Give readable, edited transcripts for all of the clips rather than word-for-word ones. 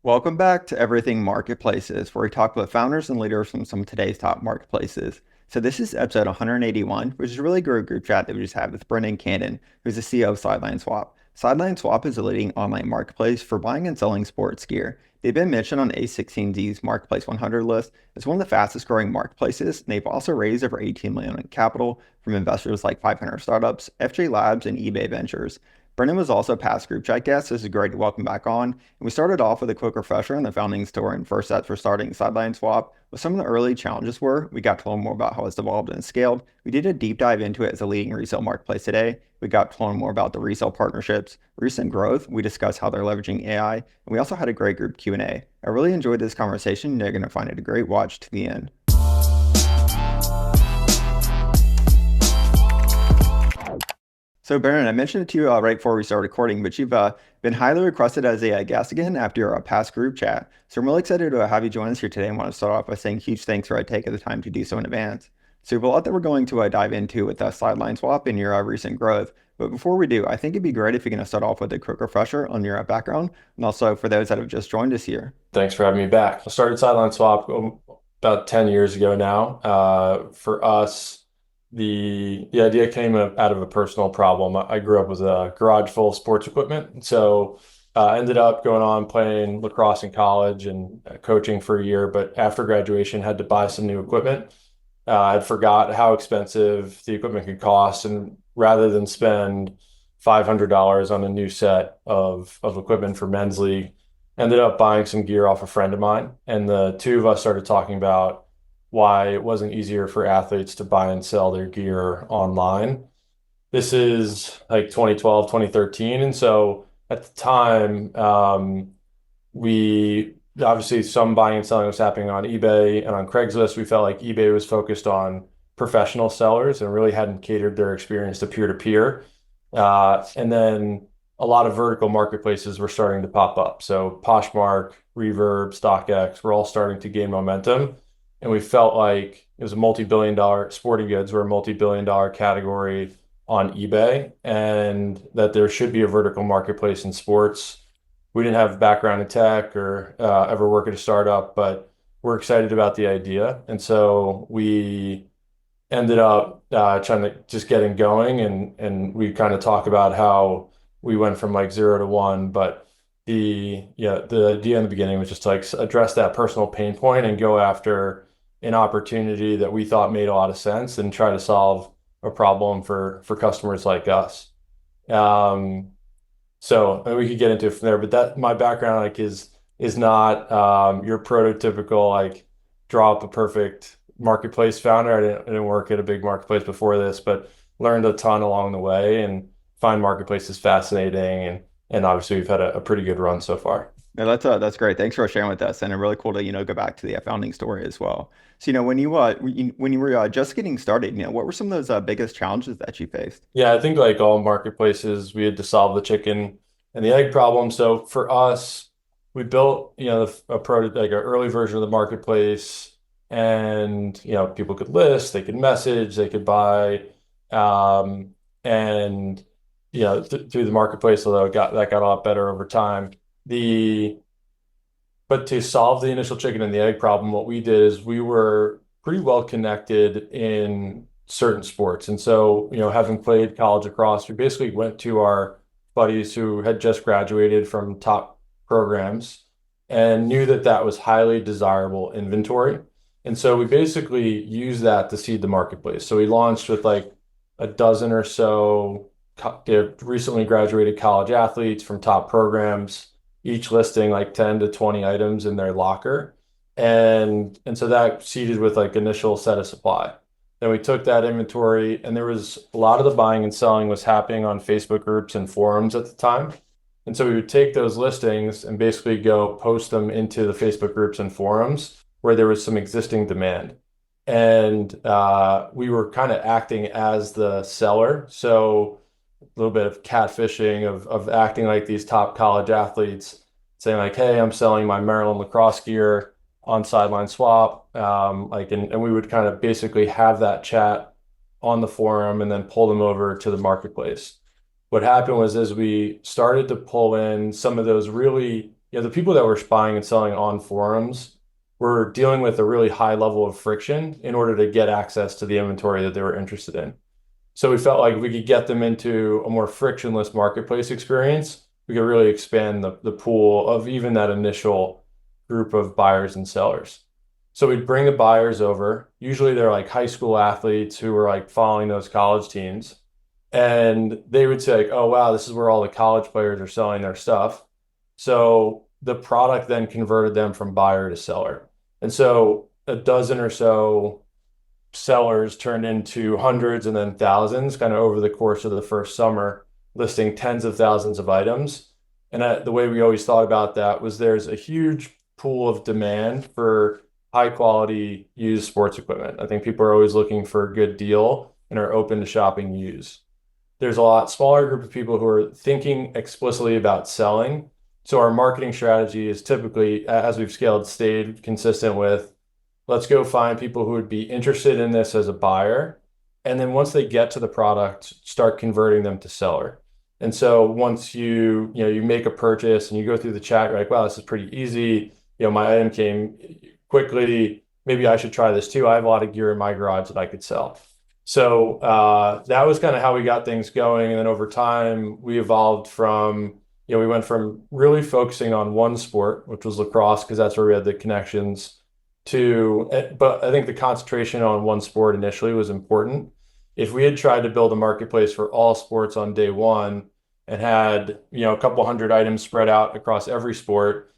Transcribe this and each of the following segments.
Welcome back to Everything Marketplaces, where we talk with founders and leaders from some of today's top marketplaces. So this is episode 181, which is a really great group chat that we just had with Brendan Candon, who's the CEO of SidelineSwap. SidelineSwap is a leading online marketplace for buying and selling sports gear. They've been mentioned on A16Z's Marketplace 100 list as one of the fastest growing marketplaces, and they've also raised over 18 million in capital from investors like 500 Startups, FJ Labs, and eBay Ventures. Brendan was also a past group chat guest. This is great to welcome back on. And we started off with a quick refresher on the founding story and first steps for starting SidelineSwap. What some of the early challenges were, we got to learn more about how it's evolved and scaled. We did a deep dive into it as a leading resale marketplace today. We got to learn more about the resale partnerships, recent growth. We discussed how they're leveraging AI, and we also had a great group Q&A. I really enjoyed this conversation. You're going to find it a great watch to the end. So, Baron, I mentioned it to you right before we started recording, but you've been highly requested as a guest again after your past group chat. So, I'm really excited to have you join us here today and want to start off by saying huge thanks for taking the time to do so in advance. So, we have a lot that we're going to dive into with SidelineSwap and your recent growth. But before we do, I think it'd be great if you're going to start off with a quick refresher on your background and also for those that have just joined us here. Thanks for having me back. I started SidelineSwap about 10 years ago now. For us, the idea came out of a personal problem. I grew up with a garage full of sports equipment. So I ended up going on playing lacrosse in college and coaching for a year. But after graduation, had to buy some new equipment. I forgot how expensive the equipment could cost. And rather than spend $500 on a new set of equipment for men's league, ended up buying some gear off a friend of mine. And the two of us started talking about why it wasn't easier for athletes to buy and sell their gear online. This is like 2012, 2013. And so at the time, we obviously some buying and selling was happening on eBay and on Craigslist. We felt like eBay was focused on professional sellers and really hadn't catered their experience to peer-to-peer. And then a lot of vertical marketplaces were starting to pop up. So Poshmark, Reverb, StockX were all starting to gain momentum. And we felt like it was a multi-billion dollar, sporting goods were a multi-billion dollar category on eBay, and that there should be a vertical marketplace in sports. We didn't have a background in tech or ever work at a startup, but we're excited about the idea. And so we ended up trying to just getting going, and we kind of talk about how we went from like 0 to 1, but the idea in the beginning was just to like address that personal pain point and go after an opportunity that we thought made a lot of sense and try to solve a problem for customers like us. So we could get into it from there, but that my background like is not your prototypical like draw up a perfect marketplace founder. I didn't work at a big marketplace before this, but learned a ton along the way and find marketplaces fascinating, and obviously we've had a pretty good run so far. No, that's great. Thanks for sharing with us, and really cool to go back to the founding story as well. So when you were just getting started, what were some of those biggest challenges that you faced? Yeah, I think like all marketplaces, we had to solve the chicken and the egg problem. So for us, we built a prototype, like an early version of the marketplace, and people could list, they could message, they could buy, and through the marketplace, although that got a lot better over time. But to solve the initial chicken and the egg problem, what we did is we were pretty well connected in certain sports. And so, having played college lacrosse, we basically went to our buddies who had just graduated from top programs and knew that that was highly desirable inventory. And so we basically used that to seed the marketplace. So we launched with like a dozen or so recently graduated college athletes from top programs, each listing like 10 to 20 items in their locker. And so that seeded with like initial set of supply. Then we took that inventory, and there was a lot of the buying and selling was happening on Facebook groups and forums at the time. And so we would take those listings and basically go post them into the Facebook groups and forums where there was some existing demand. And we were kind of acting as the seller. So a little bit of catfishing of acting like these top college athletes, saying like, hey, I'm selling my Maryland lacrosse gear on SidelineSwap. And we would kind of basically have that chat on the forum and then pull them over to the marketplace. What happened was as we started to pull in some of those really the people that were buying and selling on forums were dealing with a really high level of friction in order to get access to the inventory that they were interested in. So we felt like if we could get them into a more frictionless marketplace experience, we could really expand the pool of even that initial group of buyers and sellers. So we'd bring the buyers over. Usually they're like high school athletes who were like following those college teams. And they would say, like, oh, wow, this is where all the college players are selling their stuff. So the product then converted them from buyer to seller. And so a dozen or so sellers turned into hundreds and then thousands kind of over the course of the first summer, listing tens of thousands of items. And the way we always thought about that was there's a huge pool of demand for high quality used sports equipment. I think people are always looking for a good deal and are open to shopping used. There's a lot smaller group of people who are thinking explicitly about selling. So our marketing strategy is typically, as we've scaled, stayed consistent with let's go find people who would be interested in this as a buyer. And then once they get to the product, start converting them to seller. And so once you make a purchase and you go through the chat, you're like, wow, this is pretty easy. My item came quickly. Maybe I should try this too. I have a lot of gear in my garage that I could sell. So that was kind of how we got things going. And then over time, we evolved from, we went from really focusing on one sport, which was lacrosse, because that's where we had the connections but I think the concentration on one sport initially was important. If we had tried to build a marketplace for all sports on day one and had, a couple hundred items spread out across every sport,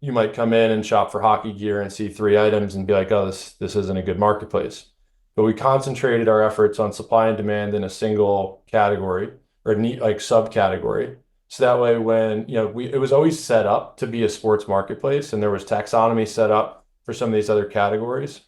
you might come in and shop for hockey gear and see 3 items and be like, oh, this isn't a good marketplace. But we concentrated our efforts on supply and demand in a single category or like subcategory. So that way, when, it was always set up to be a sports marketplace and there was taxonomy set up for some of these other categories.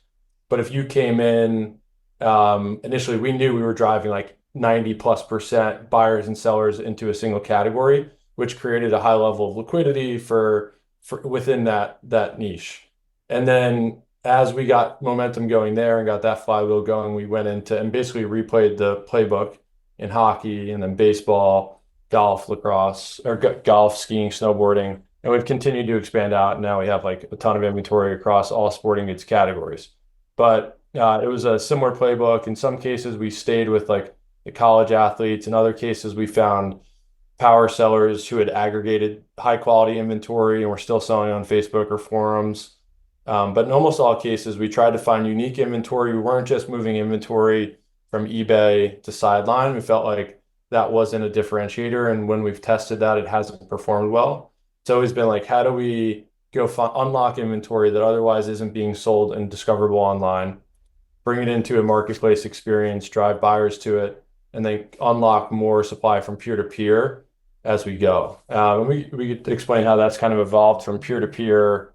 But if you came in, initially, we knew we were driving like 90+% buyers and sellers into a single category, which created a high level of liquidity for within that niche. And then as we got momentum going there and got that flywheel going, we went into and basically replayed the playbook in hockey and then baseball, golf, lacrosse, or golf, skiing, snowboarding. And we've continued to expand out. And now we have like a ton of inventory across all sporting goods categories. But it was a similar playbook. In some cases, we stayed with like the college athletes. In other cases, we found power sellers who had aggregated high quality inventory and were still selling on Facebook or forums. But in almost all cases, we tried to find unique inventory. We weren't just moving inventory from eBay to Sideline. We felt like that wasn't a differentiator. And when we've tested that, it hasn't performed well. It's always been like, how do we go unlock inventory that otherwise isn't being sold and discoverable online, bring it into a marketplace experience, drive buyers to it, and then unlock more supply from peer-to-peer as we go. And we could explain how that's kind of evolved from peer-to-peer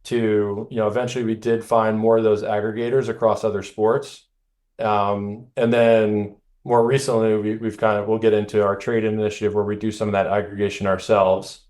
to, eventually we did find more of those aggregators across other sports. And then more recently, we'll get into our trade initiative where we do some of that aggregation ourselves.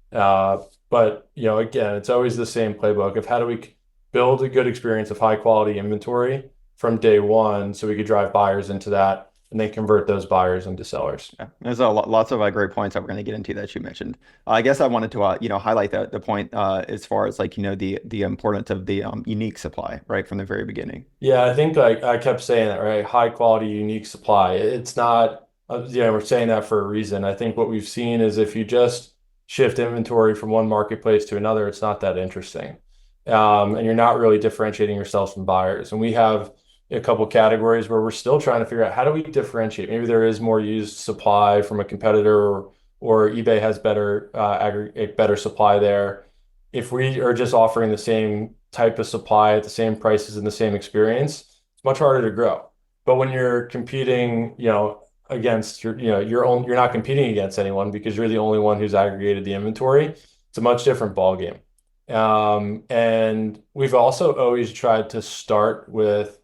But again, it's always the same playbook of how do we build a good experience of high quality inventory from day one so we could drive buyers into that and then convert those buyers into sellers. Yeah, there's lots of great points that we're going to get into that you mentioned. I guess I wanted to highlight the point as far as like the importance of the unique supply right from the very beginning. Yeah, I think like I kept saying that, right? High quality, unique supply. It's not, we're saying that for a reason. I think what we've seen is if you just shift inventory from one marketplace to another, it's not that interesting. And you're not really differentiating yourself from buyers. And we have a couple categories where we're still trying to figure out how do we differentiate. Maybe there is more used supply from a competitor or eBay has better supply there. If we are just offering the same type of supply at the same prices and the same experience, it's much harder to grow. But when you're competing, against you're not competing against anyone because you're the only one who's aggregated the inventory. It's a much different ballgame. And we've also always tried to start with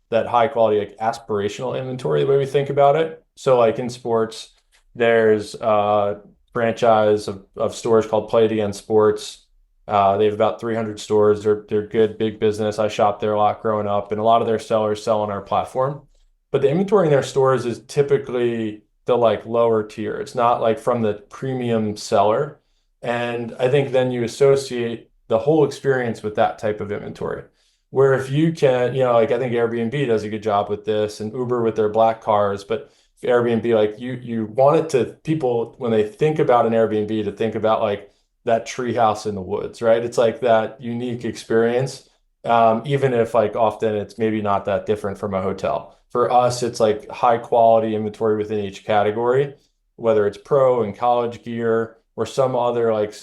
that high quality, like aspirational inventory, the way we think about it. So like in sports, there's a franchise of stores called Play It Again Sports. They have about 300 stores. They're good, big business. I shopped there a lot growing up, and a lot of their sellers sell on our platform. But the inventory in their stores is typically the like lower tier. It's not like from the premium seller. And I think then you associate the whole experience with that type of inventory. Where if you can, like I think Airbnb does a good job with this and Uber with their black cars, but Airbnb, like you want it to people when they think about an Airbnb to think about like that tree house in the woods, right? It's like that unique experience. Even if like often it's maybe not that different from a hotel. For us, it's like high quality inventory within each category, whether it's pro and college gear or some other like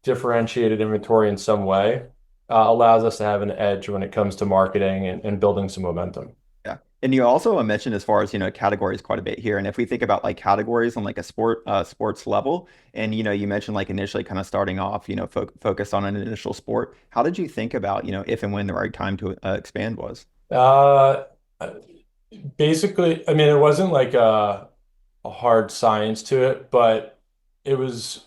differentiated inventory in some way, allows us to have an edge when it comes to marketing and building some momentum. Yeah. And you also mentioned as far as, categories quite a bit here. And if we think about like categories on like a sports level, and, you mentioned like initially kind of starting off, focus on an initial sport. How did you think about, if and when the right time to expand was? Uh, Basically, I mean, it wasn't like a hard science to it, but it was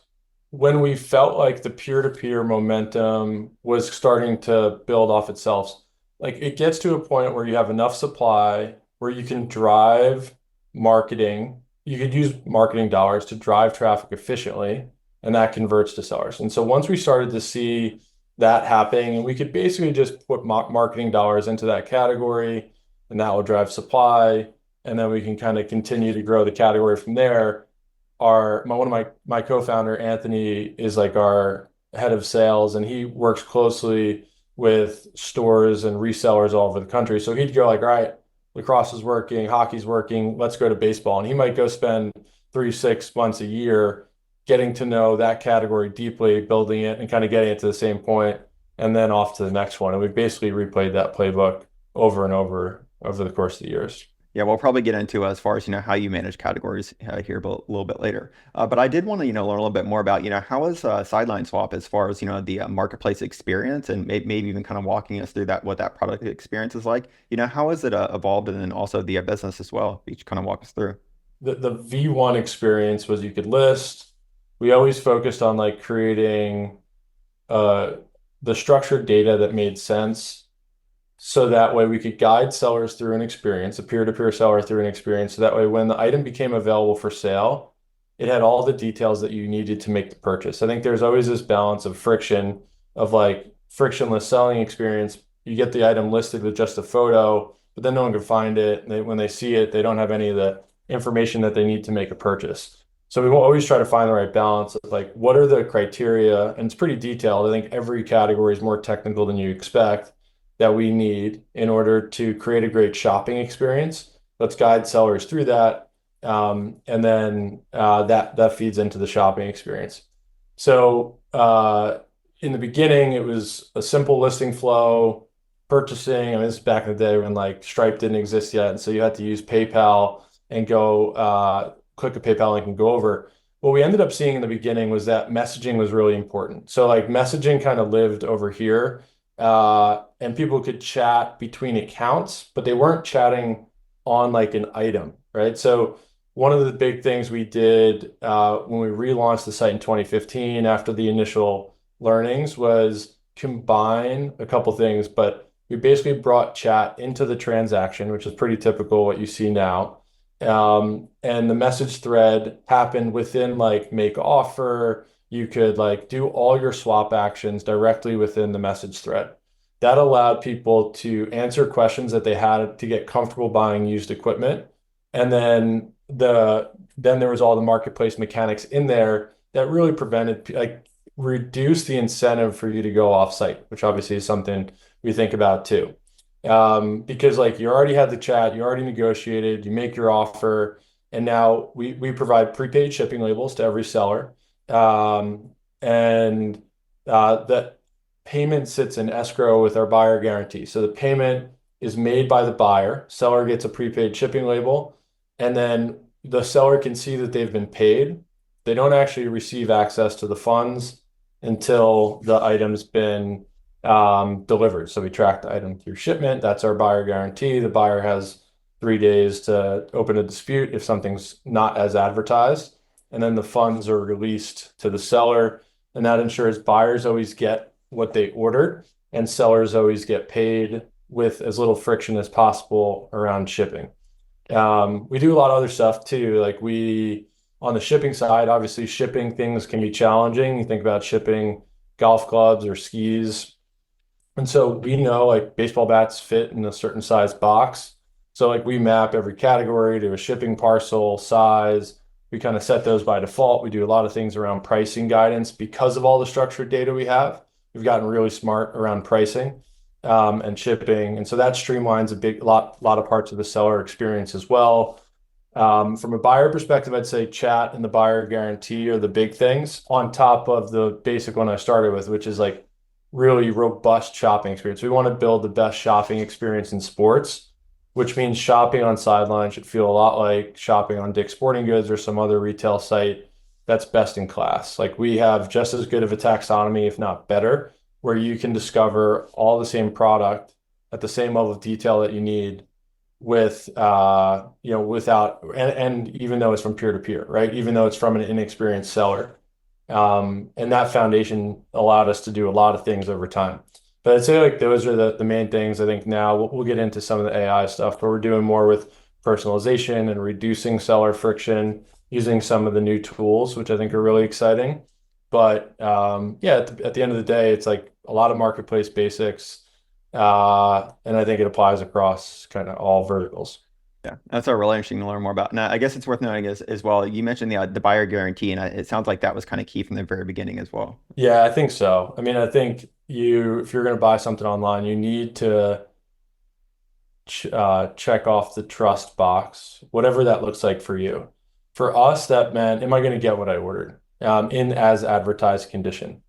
when we felt like the peer-to-peer momentum was starting to build off itself. Like it gets to a point where you have enough supply where you can drive marketing. You could use marketing dollars to drive traffic efficiently, and that converts to sellers. And so once we started to see that happening, and we could basically just put marketing dollars into that category, and that will drive supply, and then we can kind of continue to grow the category from there. One of my co-founder Anthony is like our head of sales, and he works closely with stores and resellers all over the country. So he'd go like, all right, lacrosse is working, hockey's working, let's go to baseball. And he might go spend 3, 6 months a year getting to know that category deeply, building it and kind of getting it to the same point, and then off to the next one. And we basically replayed that playbook over and over the course of the years. Yeah, we'll probably get into as far as how you manage categories here a little bit later. But I did want to learn a little bit more about how is SidelineSwap as far as the marketplace experience and maybe even kind of walking us through that what that product experience is like. How has it evolved and then also the business as well. Each kind of walk us through. The V1 experience was you could list. We always focused on like creating uh, the structured data that made sense so that way we could guide sellers through an experience, a peer-to-peer seller through an experience. So that way when the item became available for sale, it had all the details that you needed to make the purchase. I think there's always this balance of friction of like frictionless selling experience. You get the item listed with just a photo, but then no one can find it. When they see it, they don't have any of the information that they need to make a purchase. So we will always try to find the right balance of like, what are the criteria? And it's pretty detailed. I think every category is more technical than you expect that we need in order to create a great shopping experience. Let's guide sellers through that. And then that feeds into the shopping experience. So in the beginning, it was a simple listing flow, purchasing. I mean, this is back in the day when like Stripe didn't exist yet. And so you had to use PayPal and go click a PayPal link and go over. What we ended up seeing in the beginning was that messaging was really important. So like messaging kind of lived over here. And people could chat between accounts, but they weren't chatting on like an item, right? So one of the big things we did when we relaunched the site in 2015 after the initial learnings was combine a couple things, but we basically brought chat into the transaction, which is pretty typical what you see now. And the message thread happened within like make offer. You could like do all your swap actions directly within the message thread. That allowed people to answer questions that they had to get comfortable buying used equipment. And then there was all the marketplace mechanics in there that really prevented like reduced the incentive for you to go off site, which obviously is something we think about too. Because like you already had the chat, you already negotiated, you make your offer, and now we provide prepaid shipping labels to every seller. And that payment sits in escrow with our buyer guarantee. So the payment is made by the buyer, seller gets a prepaid shipping label, and then the seller can see that they've been paid. They don't actually receive access to the funds until the item's been delivered. So we track the item through shipment. That's our buyer guarantee. The buyer has 3 days to open a dispute if something's not as advertised. And then the funds are released to the seller. And that ensures buyers always get what they ordered and sellers always get paid with as little friction as possible around shipping. We do a lot of other stuff too. Like we On the shipping side, obviously shipping things can be challenging. You think about shipping golf clubs or skis. And so we know like baseball bats fit in a certain size box. So like we map every category to a shipping parcel size. We kind of set those by default. We do a lot of things around pricing guidance because of all the structured data we have. We've gotten really smart around pricing and shipping. And so that streamlines a lot of parts of the seller experience as well. From a buyer perspective, I'd say chat and the buyer guarantee are the big things on top of the basic one I started with, which is like really robust shopping experience. We want to build the best shopping experience in sports, which means shopping on Sideline should feel a lot like shopping on Dick's Sporting Goods or some other retail site that's best in class. Like we have just as good of a taxonomy, if not better, where you can discover all the same product at the same level of detail that you need with without and even though it's from peer to peer, right? Even though it's from an inexperienced seller. And that foundation allowed us to do a lot of things over time. But I'd say like those are the main things. I think now we'll get into some of the AI stuff, but we're doing more with personalization and reducing seller friction using some of the new tools, which I think are really exciting. But yeah, at the end of the day, it's like a lot of marketplace basics. And I think it applies across kind of all verticals. Yeah, that's really interesting to learn more about. And I guess it's worth noting as well. You mentioned the buyer guarantee, and it sounds like that was kind of key from the very beginning as well. Yeah, I think so. I mean, I think if you're going to buy something online, you need to check off the trust box, whatever that looks like for you. For us, that meant, am I going to get what I ordered in as advertised condition?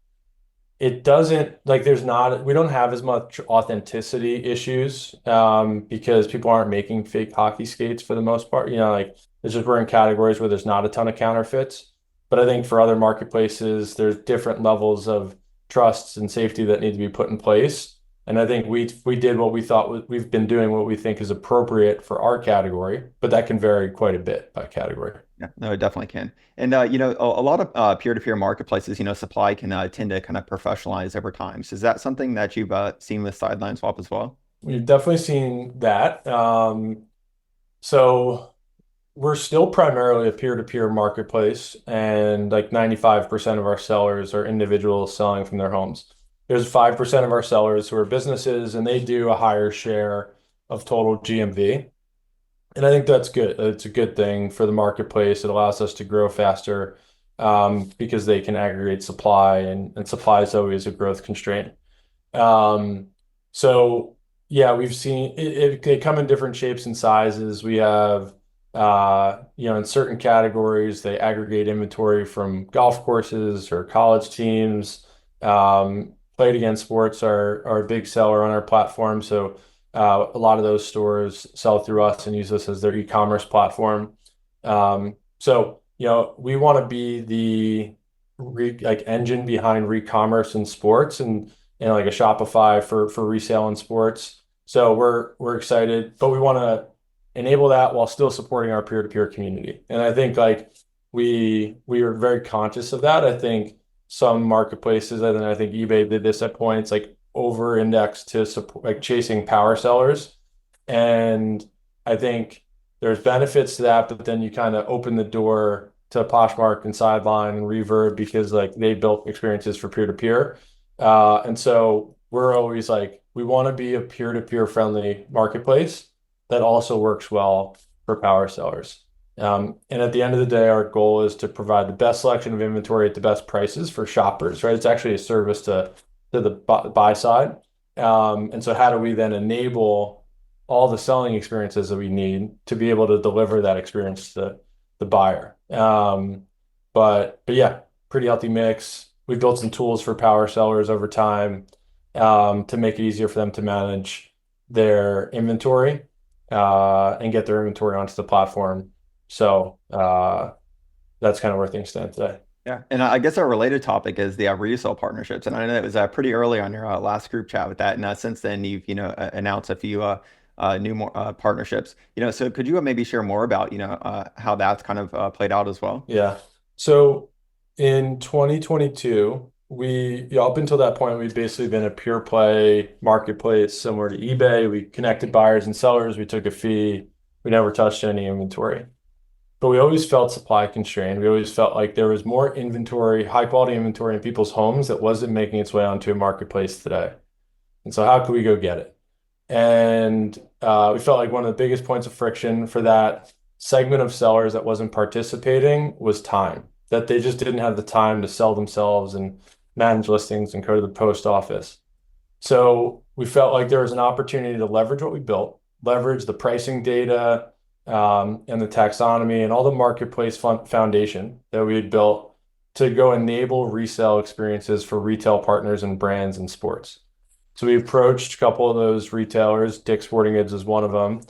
It doesn't like we don't have as much authenticity issues because people aren't making fake hockey skates for the most part. Like it's just we're in categories where there's not a ton of counterfeits. But I think for other marketplaces, there's different levels of trusts and safety that need to be put in place. And I think we did what we thought we've been doing what we think is appropriate for our category, but that can vary quite a bit by category. Yeah, no, it definitely can. And a lot of peer-to-peer marketplaces, supply can tend to kind of professionalize over time. So is that something that you've seen with SidelineSwap as well? We've definitely seen that. So we're still primarily a peer-to-peer marketplace, and like 95% of our sellers are individuals selling from their homes. There's 5% of our sellers who are businesses, and they do a higher share of total GMV. And I think that's good. It's a good thing for the marketplace. It allows us to grow faster because they can aggregate supply, and supply is always a growth constraint. So yeah, we've seen they come in different shapes and sizes. We have, in certain categories, they aggregate inventory from golf courses or college teams. Played against sports are a big seller on our platform. So a lot of those stores sell through us and use us as their e-commerce platform. So, we want to be the engine behind re-commerce in sports and like a Shopify for resale in sports. So we're excited, but we want to enable that while still supporting our peer-to-peer community. And I think like we are very conscious of that. I think some marketplaces, and I think eBay did this at points, like over-index to support, like chasing power sellers. And I think there's benefits to that, but then you kind of open the door to Poshmark and Sideline and Reverb because like they built experiences for peer-to-peer. And so we're always like, we want to be a peer-to-peer friendly marketplace that also works well for power sellers. And at the end of the day, our goal is to provide the best selection of inventory at the best prices for shoppers, right? It's actually a service to the buy side. And so how do we then enable all the selling experiences that we need to be able to deliver that experience to the buyer? But yeah, pretty healthy mix. We built some tools for power sellers over time to make it easier for them to manage their inventory and get their inventory onto the platform. So that's kind of where things stand today. Yeah, and I guess our related topic is the resale partnerships, and I know it was pretty early on your last group chat with that, and since then you've announced a few new more partnerships. So could you maybe share more about how that's kind of played out as well? Yeah. So in 2022, up until that point, we've basically been a pure play marketplace similar to eBay. We connected buyers and sellers. We took a fee. We never touched any inventory. but we always felt supply constrained. We always felt like there was more inventory, high quality inventory in people's homes that wasn't making its way onto a marketplace today. And so how could we go get it? And we felt like one of the biggest points of friction for that segment of sellers that wasn't participating was time, that they just didn't have the time to sell themselves and manage listings and go to the post office. So we felt like there was an opportunity to leverage what we built, leverage the pricing data, and the taxonomy and all the marketplace foundation that we had built to go enable resale experiences for retail partners and brands in sports. So we approached a couple of those retailers. Dick's Sporting Goods is one of them.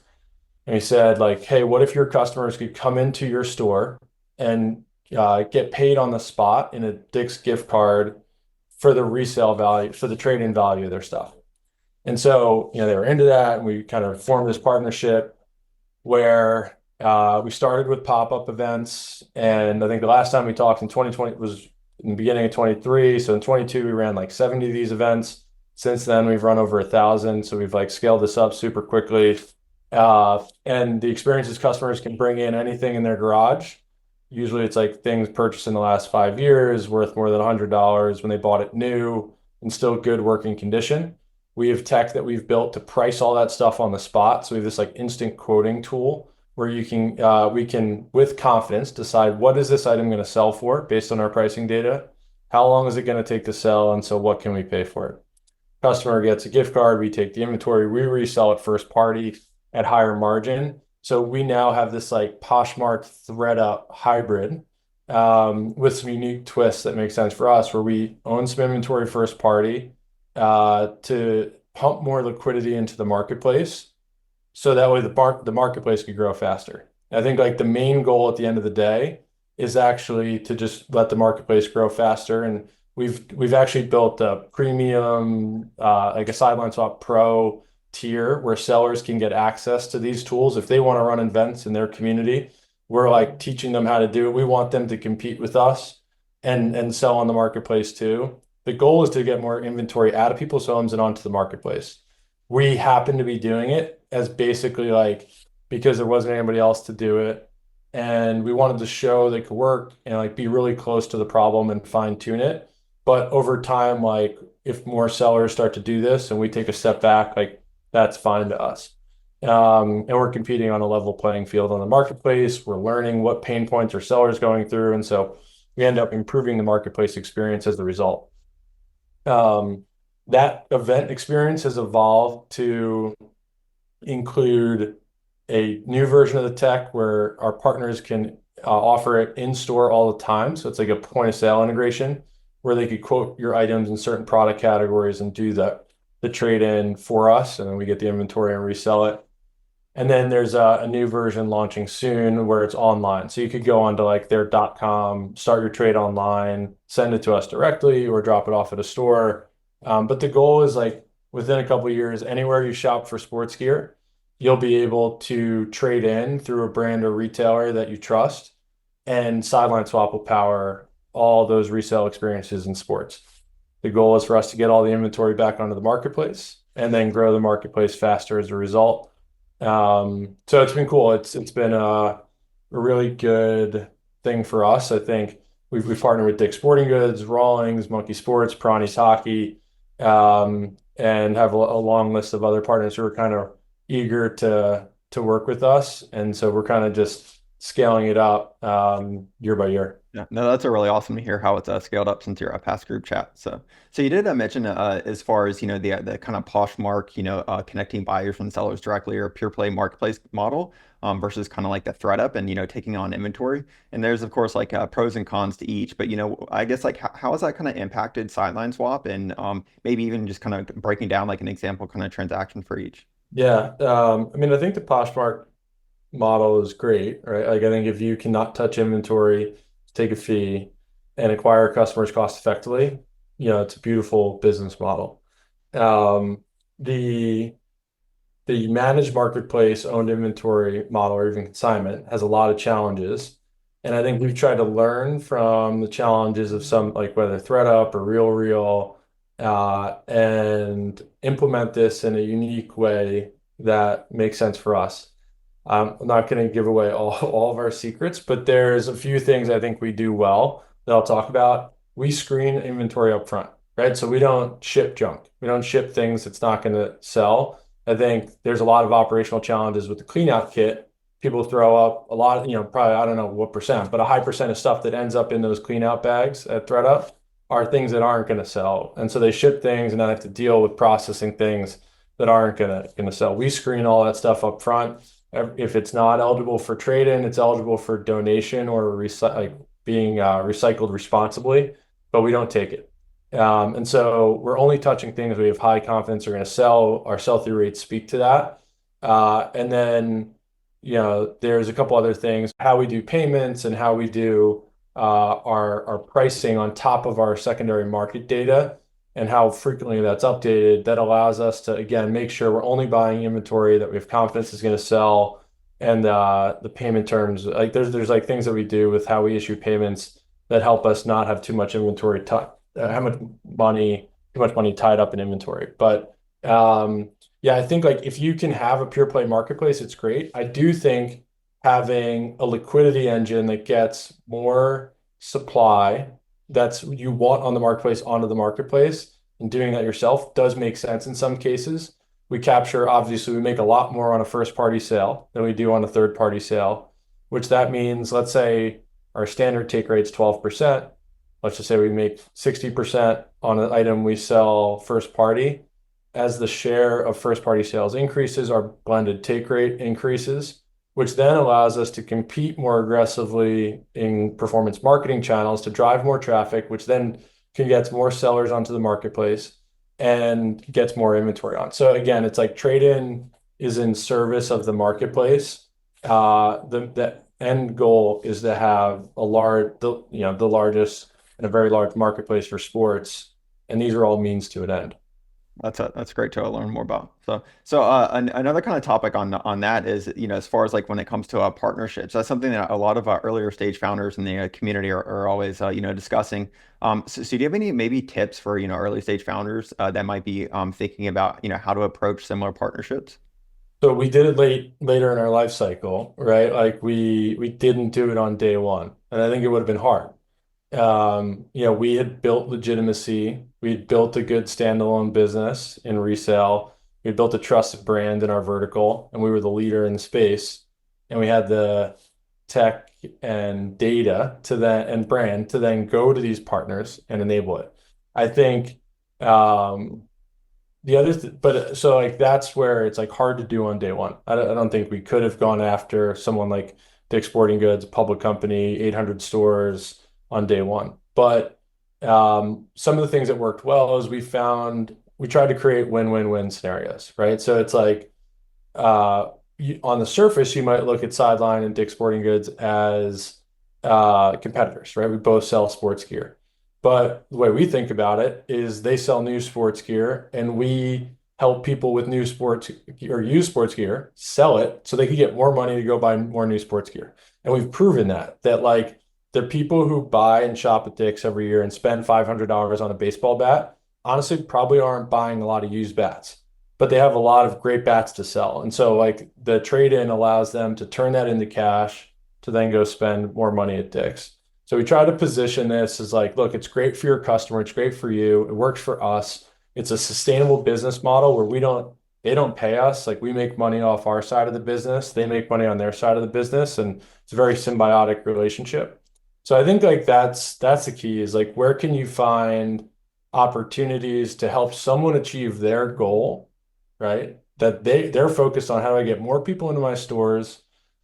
And he said, like, hey, what if your customers could come into your store and get paid on the spot in a Dick's gift card for the resale value, for the trade-in value of their stuff? And so, they were into that, and we kind of formed this partnership where we started with pop-up events. And I think the last time we talked in 2020 was in the beginning of 23. So in 22, we ran like 70 of these events. Since then, we've run over 1,000. So we've like scaled this up super quickly. And the experiences customers can bring in anything in their garage. Usually it's like things purchased in the last 5 years worth more than $100 when they bought it new in still good working condition. We have tech that we've built to price all that stuff on the spot. So we have this like instant quoting tool where we can, with confidence, decide what is this item going to sell for based on our pricing data? How long is it going to take to sell? And so what can we pay for it? Customer gets a gift card. We take the inventory, we resell it first party at higher margin. So we now have this like Poshmark ThredUp hybrid with some unique twists that make sense for us, where we own some inventory first party to pump more liquidity into the marketplace, so that way the marketplace could grow faster. I think like the main goal at the end of the day is actually to just let the marketplace grow faster. And we've actually built a premium like a SidelineSwap Pro tier where sellers can get access to these tools if they want to run events in their community. We're like teaching them how to do it. We want them to compete with us and sell on the marketplace too. The goal is to get more inventory out of people's homes and onto the marketplace. We happen to be doing it as basically like because there wasn't anybody else to do it. And we wanted to show that it could work and like be really close to the problem and fine tune it. But over time, like if more sellers start to do this and we take a step back, like that's fine to us. And we're competing on a level playing field on the marketplace. We're learning what pain points are sellers going through. And so we end up improving the marketplace experience as the result. That event experience has evolved to include a new version of the tech where our partners can offer it in store all the time. So it's like a point of sale integration where they could quote your items in certain product categories and do the trade in for us. And then we get the inventory and resell it. And then there's a new version launching soon where it's online. So you could go onto like their .com, start your trade online, send it to us directly or drop it off at a store. But the goal is like within a couple of years, anywhere you shop for sports gear, you'll be able to trade in through a brand or retailer that you trust. And SidelineSwap will power all those resale experiences in sports. The goal is for us to get all the inventory back onto the marketplace and then grow the marketplace faster as a result. So it's been cool. It's been a really good thing for us. I think we've partnered with Dick's Sporting Goods, Rawlings, Monkey Sports, Piranha's Hockey, and have a long list of other partners who are kind of eager to work with us. And so we're kind of just scaling it up year by year. Yeah, no, that's a really awesome to hear how it's scaled up since your past group chat. So you did mention as far as the kind of Poshmark, connecting buyers and sellers directly or pure play marketplace model versus kind of like the ThredUp and taking on inventory. And there's of course like pros and cons to each. But I guess like how has that kind of impacted SidelineSwap and maybe even just kind of breaking down like an example kind of transaction for each. Yeah, I mean, I think the Poshmark model is great, right? Like I think if you cannot touch inventory, take a fee, and acquire customers cost effectively, it's a beautiful business model. The managed marketplace owned inventory model or even consignment has a lot of challenges. And I think we've tried to learn from the challenges of some, like whether ThredUp or RealReal, and implement this in a unique way that makes sense for us. I'm not going to give away all of our secrets, but there's a few things I think we do well that I'll talk about. We screen inventory up front, right? So we don't ship junk. We don't ship things that's not going to sell. I think there's a lot of operational challenges with the clean out kit. People throw up a lot of, probably, I don't know what percent, but a high percent of stuff that ends up in those clean out bags at ThreadUp are things that aren't going to sell. And so they ship things and then have to deal with processing things that aren't going to sell. We screen all that stuff up front. If it's not eligible for trade-in, it's eligible for donation or being recycled responsibly, but we don't take it. And so we're only touching things we have high confidence are going to sell. Our sell-through rates speak to that. And then, there's a couple other things, how we do payments and how we do our pricing on top of our secondary market data and how frequently that's updated. That allows us to, again, make sure we're only buying inventory that we have confidence is going to sell. And the payment terms, like there's like things that we do with how we issue payments that help us not have too much inventory, too much money tied up in inventory. But yeah, I think like if you can have a pure play marketplace, it's great. I do think having a liquidity engine that gets more supply that's you want on the marketplace onto the marketplace and doing that yourself does make sense in some cases. Obviously, we make a lot more on a first party sale than we do on a third party sale, which that means, let's say our standard take rate's 12%. Let's just say we make 60% on an item we sell first party. As the share of first party sales increases, our blended take rate increases, which then allows us to compete more aggressively in performance marketing channels to drive more traffic, which then can get more sellers onto the marketplace and gets more inventory on. So again, it's like trade-in is in service of the marketplace. The end goal is to have the largest and a very large marketplace for sports, and these are all means to an end. That's great to learn more about. Another kind of topic on that is, as far as like when it comes to partnerships, that's something that a lot of earlier stage founders in the community are always discussing. So do you have any maybe tips for early stage founders that might be thinking about how to approach similar partnerships? So we did it later in our life cycle, right? Like we didn't do it on day one, and I think it would have been hard. We had built legitimacy. We had built a good standalone business in resale. We had built a trusted brand in our vertical, and we were the leader in the space. And we had the tech and data and brand to then go to these partners and enable it. I think but so like that's where it's like hard to do on day one. I don't think we could have gone after someone like Dick's Sporting Goods, a public company, 800 stores on day one. But some of the things that worked well is we tried to create win-win-win scenarios, right? So it's like on the surface, you might look at Sideline and Dick's Sporting Goods as competitors, right? We both sell sports gear. But the way we think about it is they sell new sports gear and we help people with new sports or used sports gear sell it so they can get more money to go buy more new sports gear. And we've proven that like the people who buy and shop at Dick's every year and spend $500 on a baseball bat, honestly, probably aren't buying a lot of used bats, but they have a lot of great bats to sell. And so like the trade-in allows them to turn that into cash to then go spend more money at Dick's. So we try to position this as like, look, it's great for your customer. It's great for you. It works for us. It's a sustainable business model where they don't pay us. Like we make money off our side of the business. They make money on their side of the business. And it's a very symbiotic relationship. So I think like that's the key is like, where can you find opportunities to help someone achieve their goal, right? That they're focused on how do I get more people into my stores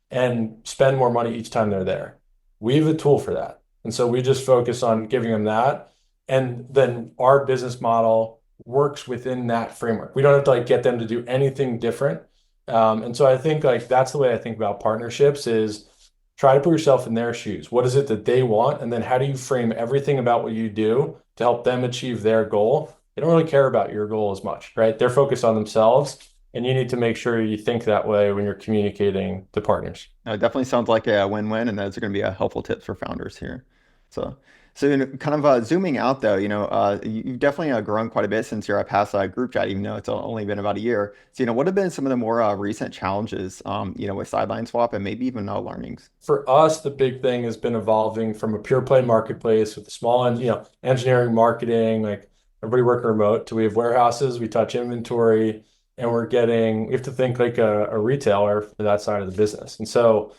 and spend more money each time they're there. We have a tool for that. And so we just focus on giving them that. And then our business model works within that framework. We don't have to like get them to do anything different. And so I think like that's the way I think about partnerships is try to put yourself in their shoes. What is it that they want? And then how do you frame everything about what you do to help them achieve their goal? They don't really care about your goal as much, right? They're focused on themselves. And you need to make sure you think that way when you're communicating to partners. It definitely sounds like a win-win, and those are going to be a helpful tips for founders here. So, So, kind of zooming out though, you've definitely grown quite a bit since your past group chat, even though it's only been about a year. So, what have been some of the more recent challenges, with Sideline Swap and maybe even learnings? For us, the big thing has been evolving from a pure play marketplace with the small and engineering, marketing, like everybody working remote, to we have warehouses, we touch inventory, and we have to think like a retailer for that side of the business. And so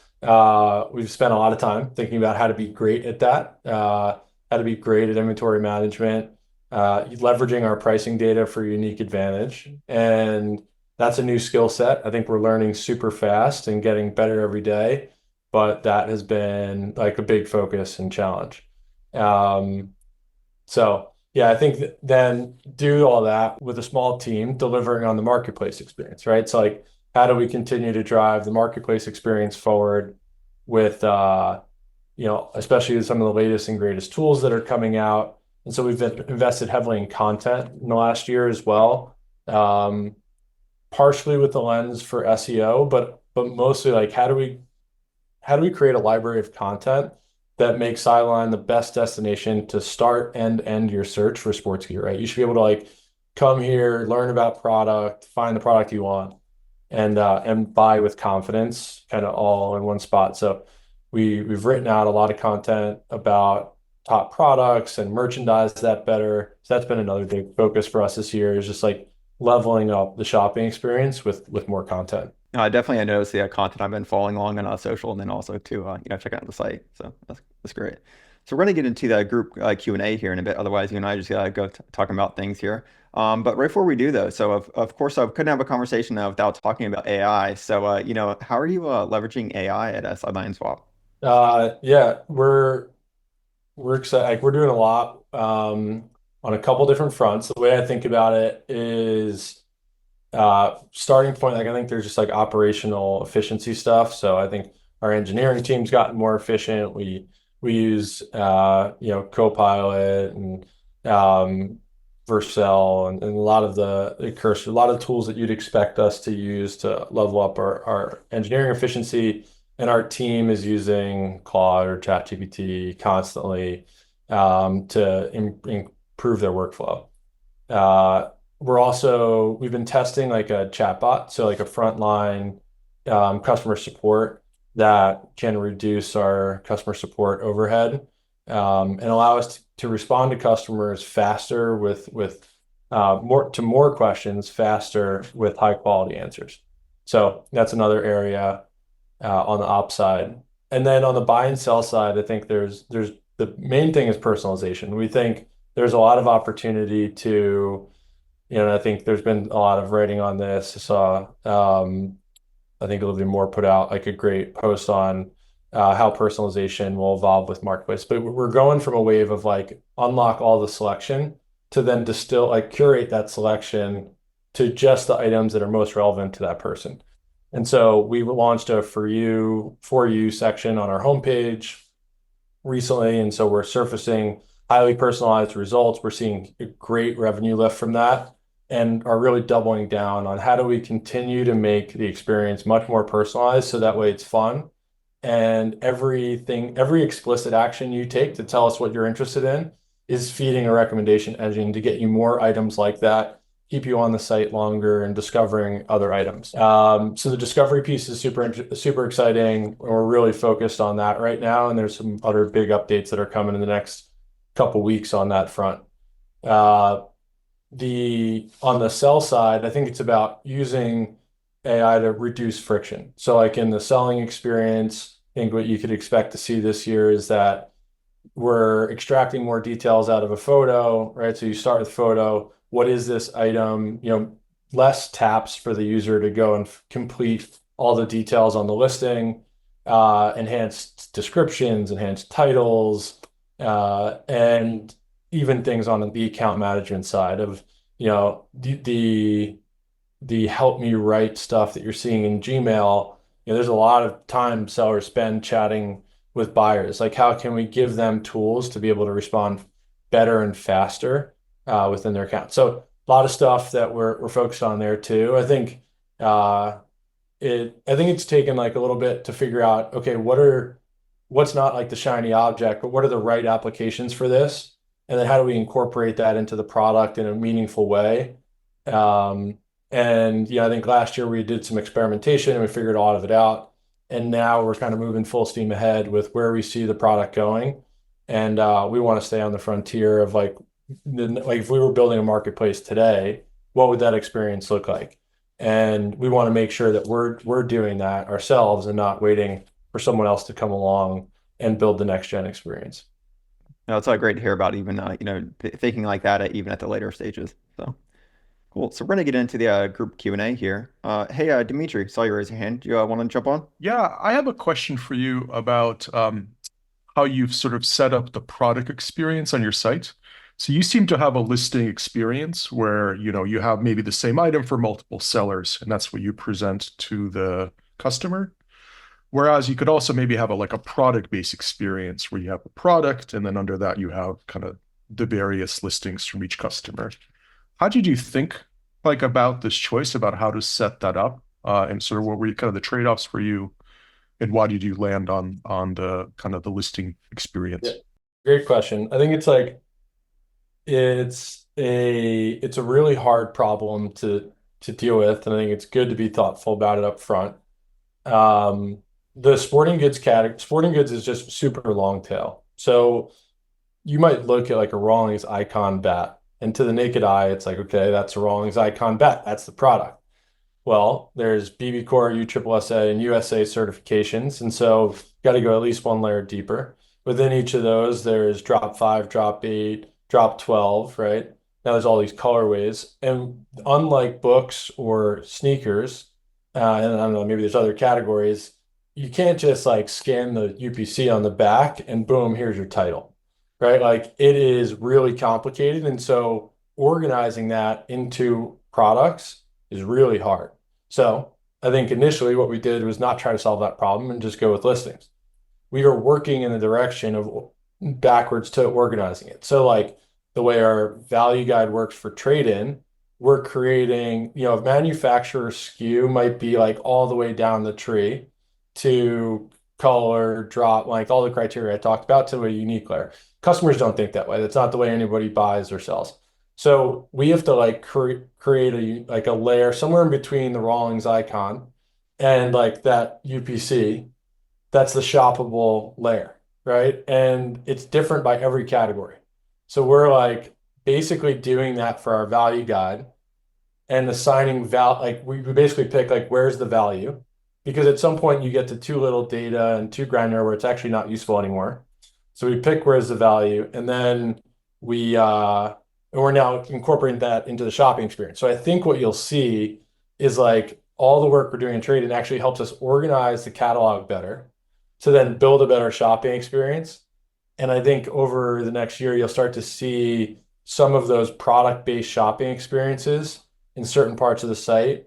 we've spent a lot of time thinking about how to be great at that, how to be great at inventory management, leveraging our pricing data for unique advantage. And that's a new skill set. I think we're learning super fast and getting better every day, but that has been like a big focus and challenge. Um, so yeah, I think then do all that with a small team delivering on the marketplace experience, right? So like, how do we continue to drive the marketplace experience forward with, especially with some of the latest and greatest tools that are coming out. And so we've invested heavily in content in the last year as well. Partially with the lens for SEO, but mostly like how do we create a library of content that makes Sideline the best destination to start and end your search for sports gear, right? You should be able to like come here, learn about product, find the product you want, and buy with confidence, kind of all in one spot. So we've written out a lot of content about top products and merchandise that better. So that's been another big focus for us this year, is just like leveling up the shopping experience with more content. Definitely, I noticed the content I've been following along on social, and then also to checking out the site. So that's great. So we're going to get into the group Q&A here in a bit. Otherwise, you and I just go talking about things here. But right before we do though, so of course I couldn't have a conversation without talking about AI. So how are you leveraging AI at Sideline Swap? Yeah, we're excited. Like we're doing a lot on a couple different fronts. The way I think about it is starting point, like I think there's just like operational efficiency stuff. So I think our engineering team's gotten more efficient. We use Copilot and Vercel and a lot of a lot of tools that you'd expect us to use to level up our engineering efficiency. And our team is using Claude or ChatGPT constantly to improve their workflow. Uh, we've been testing like a chatbot, so like a frontline customer support that can reduce our customer support overhead, and allow us to respond to customers faster with more questions faster with high quality answers. So that's another area on the ops side. And then on the buy and sell side, I think there's the main thing is personalization. We think there's a lot of opportunity to, I think there's been a lot of writing on this. I saw, I think Olivia Moore put out like a great post on how personalization will evolve with marketplace. But we're going from a wave of like unlock all the selection to then distill, like curate that selection to just the items that are most relevant to that person. And so we launched a for you section on our homepage recently. And so we're surfacing highly personalized results. We're seeing a great revenue lift from that, and are really doubling down on how do we continue to make the experience much more personalized so that way it's fun. And every explicit action you take to tell us what you're interested in is feeding a recommendation engine to get you more items like that, keep you on the site longer and discovering other items. So the discovery piece is super exciting. We're really focused on that right now. And there's some other big updates that are coming in the next couple weeks on that front. On the sell side, I think it's about using AI to reduce friction. So like in the selling experience, I think what you could expect to see this year is that we're extracting more details out of a photo, right? So you start with photo. What is this item? Less taps for the user to go and complete all the details on the listing, enhanced descriptions, enhanced titles, and even things on the account management side of, the help me write stuff that you're seeing in Gmail. There's a lot of time sellers spend chatting with buyers. Like, how can we give them tools to be able to respond better and faster within their account? So a lot of stuff that we're focused on there too. I think it's taken like a little bit to figure out, okay, what are what's not like the shiny object, but what are the right applications for this? And then how do we incorporate that into the product in a meaningful way? Um, and I think last year we did some experimentation and we figured a lot of it out. And now we're kind of moving full steam ahead with where we see the product going. And we want to stay on the frontier of like if we were building a marketplace today, what would that experience look like? And we want to make sure that we're doing that ourselves and not waiting for someone else to come along and build the next gen experience. No, it's great to hear about even thinking like that even at the later stages. So cool. So we're gonna get into the group Q&A here. Hey, Dimitri, saw you raise your hand. Do you want to jump on? Yeah, I have a question for you about how you've sort of set up the product experience on your site. So you seem to have a listing experience where, you have maybe the same item for multiple sellers, and that's what you present to the customer. Whereas you could also maybe have like a product-based experience where you have a product, and then under that you have kind of the various listings from each customer. How did you think like about this choice about how to set that up? And sort of what were kind of the trade-offs for you, and why did you land on the kind of the listing Yeah, experience? great question. I think it's a really hard problem to deal with, and I think it's good to be thoughtful about it up front. Um, the sporting goods is just super long tail. So you might look at like a Rawlings icon bat, and to the naked eye, it's like, okay, that's a Rawlings icon bat. That's the product. Well, there's BB Core, USSSA, and USA certifications, and so you got to go at least one layer deeper. Within each of those, there's drop 5, drop 8, drop 12, right? Now there's all these colorways, and unlike books or sneakers, and I don't know, maybe there's other categories, you can't just like scan the UPC on the back and boom, here's your title, right? Like it is really complicated, and so organizing that into products is really hard. So I think initially what we did was not try to solve that problem and just go with listings. We are working in the direction of backwards to organizing it. So like the way our value guide works for trade-in, we're creating, a manufacturer SKU might be like all the way down the tree to color, drop, like all the criteria I talked about to a unique layer. Customers don't think that way. That's not the way anybody buys or sells. So we have to like create a layer somewhere in between the Rawlings icon and like that UPC. That's the shoppable layer, right? And it's different by every category. So we're like basically doing that for our value guide and assigning like we basically pick like where's the value, because at some point you get to too little data and too granular where it's actually not useful anymore. So we pick where's the value, and then we're now incorporating that into the shopping experience. So I think what you'll see is like all the work we're doing in trading actually helps us organize the catalog better to then build a better shopping experience. And I think over the next year, you'll start to see some of those product-based shopping experiences in certain parts of the site.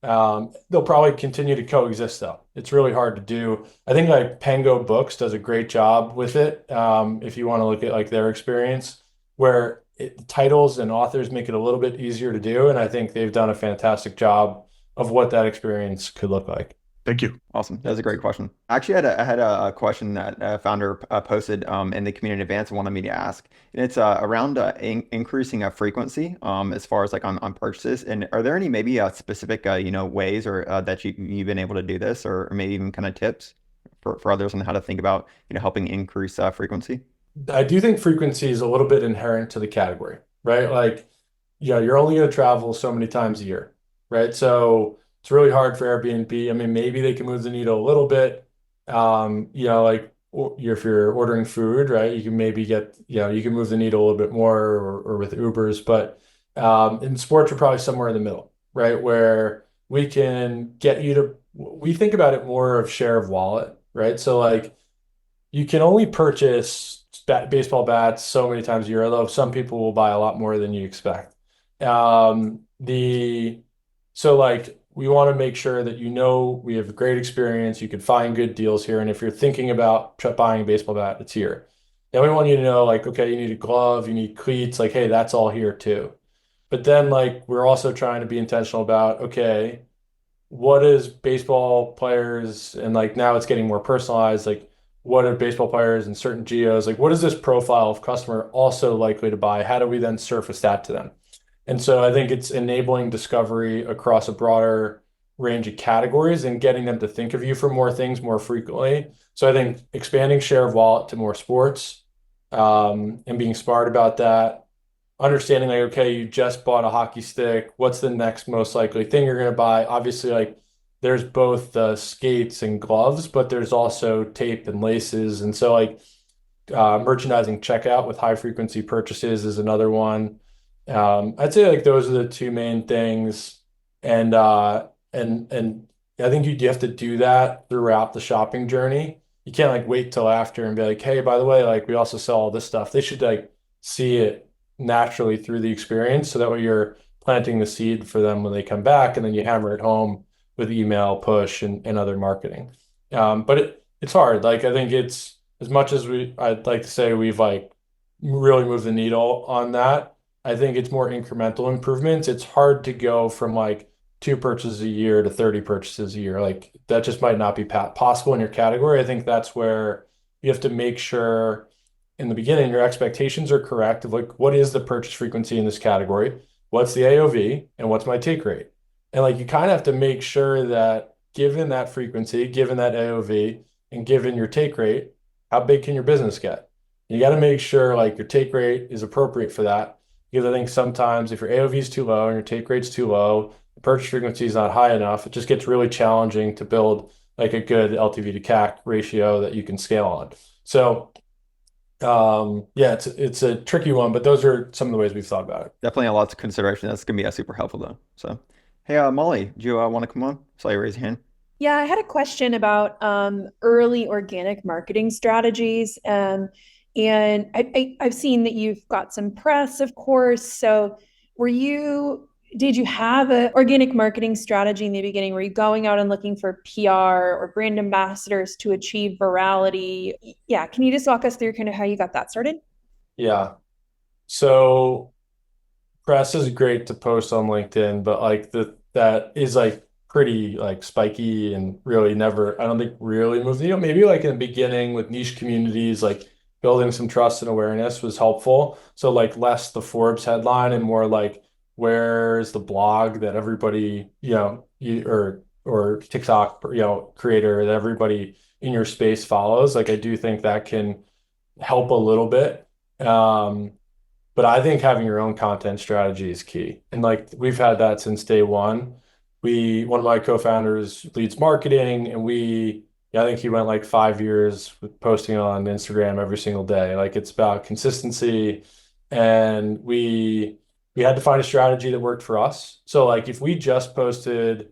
They'll probably continue to coexist though. It's really hard to do. I think like Pengo Books does a great job with it. If you want to look at like their experience, where titles and authors make it a little bit easier to do. And I think they've done a fantastic job of what that experience could look like. Thank you. Awesome. That's a great question. Actually, I had a question that a founder posted in the community advance and wanted me to ask. And it's around increasing frequency as far as like on purchases. And are there any maybe specific ways or that you've been able to do this, or maybe even kind of tips for others on how to think about helping increase frequency? I do think frequency is a little bit inherent to the category, right? Like, you're only going to travel so many times a year, right? So it's really hard for Airbnb. I mean, maybe they can move the needle a little bit. Like if you're ordering food, right? You can maybe get, you can move the needle a little bit more or with Ubers, but in sports, we're probably somewhere in the middle, right? Where we can get you to, we think about it more of share of wallet, right? So like, you can only purchase baseball bats so many times a year, although some people will buy a lot more than you expect. The so like we want to make sure that we have a great experience. You can find good deals here, and if you're thinking about buying a baseball bat, it's here. Then we want you to know like, okay, you need a glove, you need cleats, like, hey, that's all here too. But then like we're also trying to be intentional about, okay, what is baseball players, and like now it's getting more personalized, like what are baseball players in certain geos, like what is this profile of customer also likely to buy? How do we then surface that to them? And so I think it's enabling discovery across a broader range of categories and getting them to think of you for more things more frequently. So I think expanding share of wallet to more sports, and being smart about that, understanding like, okay, you just bought a hockey stick. What's the next most likely thing you're going to buy? Obviously, like there's both the skates and gloves, but there's also tape and laces. And so like merchandising checkout with high frequency purchases is another one. I'd say like those are the two main things. And I think you have to do that throughout the shopping journey. You can't like wait till after and be like, hey, by the way, like we also sell all this stuff. They should like see it naturally through the experience so that way you're planting the seed for them when they come back and then you hammer it home with email, push, and other marketing. But it's hard. Like I think it's as much as I'd like to say we've like really moved the needle on that. I think it's more incremental improvements. It's hard to go from like 2 purchases a year to 30 purchases a year. Like that just might not be possible in your category. I think that's where you have to make sure in the beginning your expectations are correct of like what is the purchase frequency in this category? What's the AOV and what's my take rate? And like you kind of have to make sure that given that frequency, given that AOV, and given your take rate, how big can your business get? You got to make sure like your take rate is appropriate for that. Because I think sometimes if your AOV is too low and your take rate's too low, the purchase frequency is not high enough, it just gets really challenging to build like a good LTV to CAC ratio that you can scale on. So yeah, it's a tricky one, but those are some of the ways we've thought about it. Definitely a lot of consideration. That's gonna be super helpful though. So, hey, Molly, do you want to come on? Saw you raise your hand. Yeah, I had a question about early organic marketing strategies. And I've seen that you've got some press, of course. So did you have an organic marketing strategy in the beginning? Were you going out and looking for PR or brand ambassadors to achieve virality? Yeah, can you just walk us through kind of how you got that started? Yeah. So press is great to post on LinkedIn, but like that is like pretty like spiky and really never, I don't think really moved the needle. Maybe like in the beginning with niche communities, like building some trust and awareness was helpful. So like less the Forbes headline and more like where's the blog that everybody, or TikTok, creator that everybody in your space follows. Like I do think that can help a little bit. But I think having your own content strategy is key. And like we've had that since day one. One of my co-founders leads marketing, and I think he went like 5 years with posting on Instagram every single day. Like it's about consistency. And we had to find a strategy that worked for us. So like if we just posted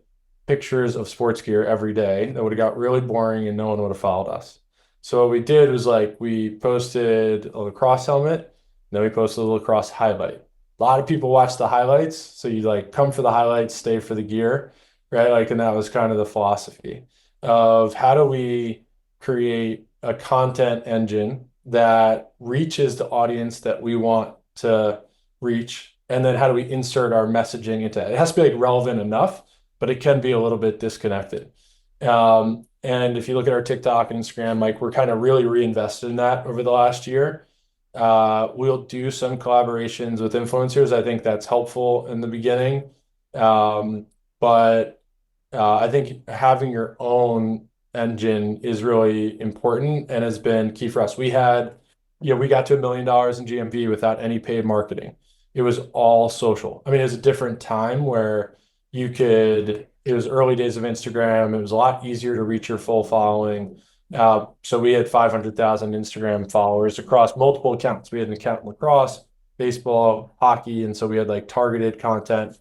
pictures of sports gear every day, that would have got really boring and no one would have followed us. So what we did was like we posted a lacrosse helmet, then we posted a lacrosse highlight. A lot of people watch the highlights, so you like come for the highlights, stay for the gear, right? Like, and that was kind of the philosophy of how do we create a content engine that reaches the audience that we want to reach, and then how do we insert our messaging into it? It has to be like relevant enough, but it can be a little bit disconnected. And if you look at our TikTok and Instagram, like we're kind of really reinvested in that over the last year. We'll do some collaborations with influencers. I think that's helpful in the beginning. But I think having your own engine is really important and has been key for us. We got to $1 million in GMV without any paid marketing. It was all social. I mean, it was a different time where it was early days of Instagram. It was a lot easier to reach your full following. So we had 500,000 Instagram followers across multiple accounts. We had an account in lacrosse, baseball, hockey, and so we had like targeted content.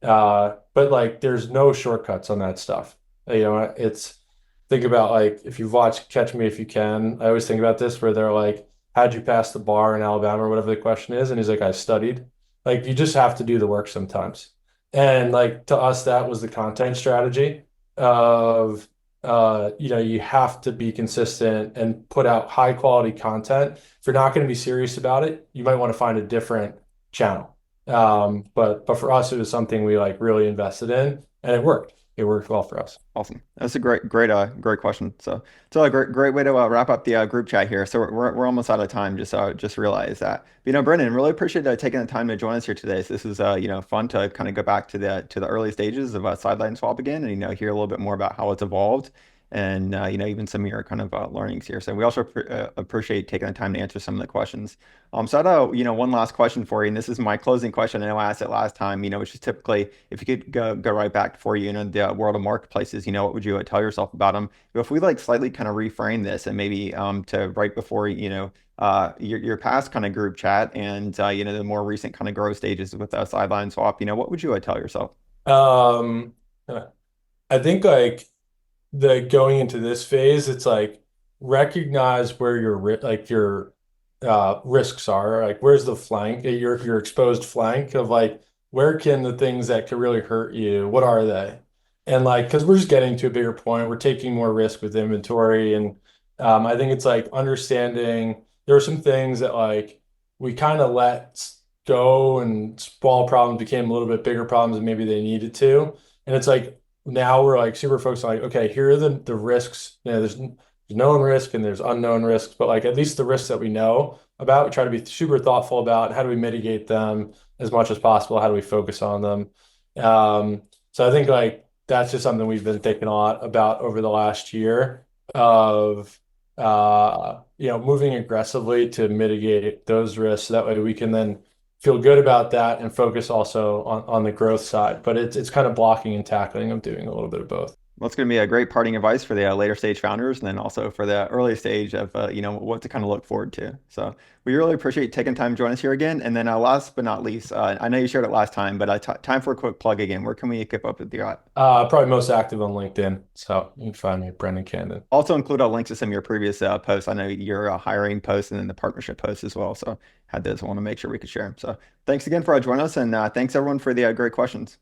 But like there's no shortcuts on that stuff. Think about like if you've watched Catch Me If You Can, I always think about this where they're like, how'd you pass the bar in Alabama or whatever the question is? And he's like, I studied. Like you just have to do the work sometimes. And like to us, that was the content strategy of you have to be consistent and put out high quality content. If you're not going to be serious about it, you might want to find a different channel. But for us, it was something we like really invested in, and it worked. it worked well for us. Awesome. That's a great question. So a great way to wrap up the group chat here. So we're almost out of time. Just realized that. But, Brendan, really appreciate taking the time to join us here today. So this is fun to kind of go back to the early stages of SidelineSwap again, and hear a little bit more about how it's evolved, and even some of your kind of learnings here. So we also appreciate taking the time to answer some of the questions. So I had one last question for you, and this is my closing question. I know I asked it last time, which is typically if you could go right back for the world of marketplaces, what would you tell yourself about them? If we slightly kind of reframe this and maybe to right before your past kind of group chat and the more recent kind of growth stages with SidelineSwap, what would you tell yourself? I think the going into this phase, it's recognize where your risks are. Where's the flank, your exposed flank of where can the things that could really hurt you, what are they? And because we're just getting to a bigger point, we're taking more risk with inventory. And I think it's understanding there are some things that we kind of let go, and small problems became a little bit bigger problems than maybe they needed to. And it's now we're super focused on okay, here are the risks. There's known risk and there's unknown risks, but at least the risks that we know about, we try to be super thoughtful about how do we mitigate them as much as possible, how do we focus on them. So I think that's just something we've been thinking a lot about over the last year of moving aggressively to mitigate those risks, so that way we can then feel good about that and focus also on the growth side. But it's kind of blocking and tackling of doing a little bit of both. Well, it's going to be a great parting advice for the later stage founders, and then also for the early stage of what to kind of look forward to. So we really appreciate taking time to join us here again. And then last but not least, I know you shared it last time, but time for a quick plug again. Where can we keep up with you at? Probably most active on LinkedIn. So you can find me at Brendan Candon. Also include links to some of your previous posts. I know your hiring posts and then the partnership posts as well. So had those. I want to make sure we could share them. So thanks again for joining us, and thanks everyone for the great questions.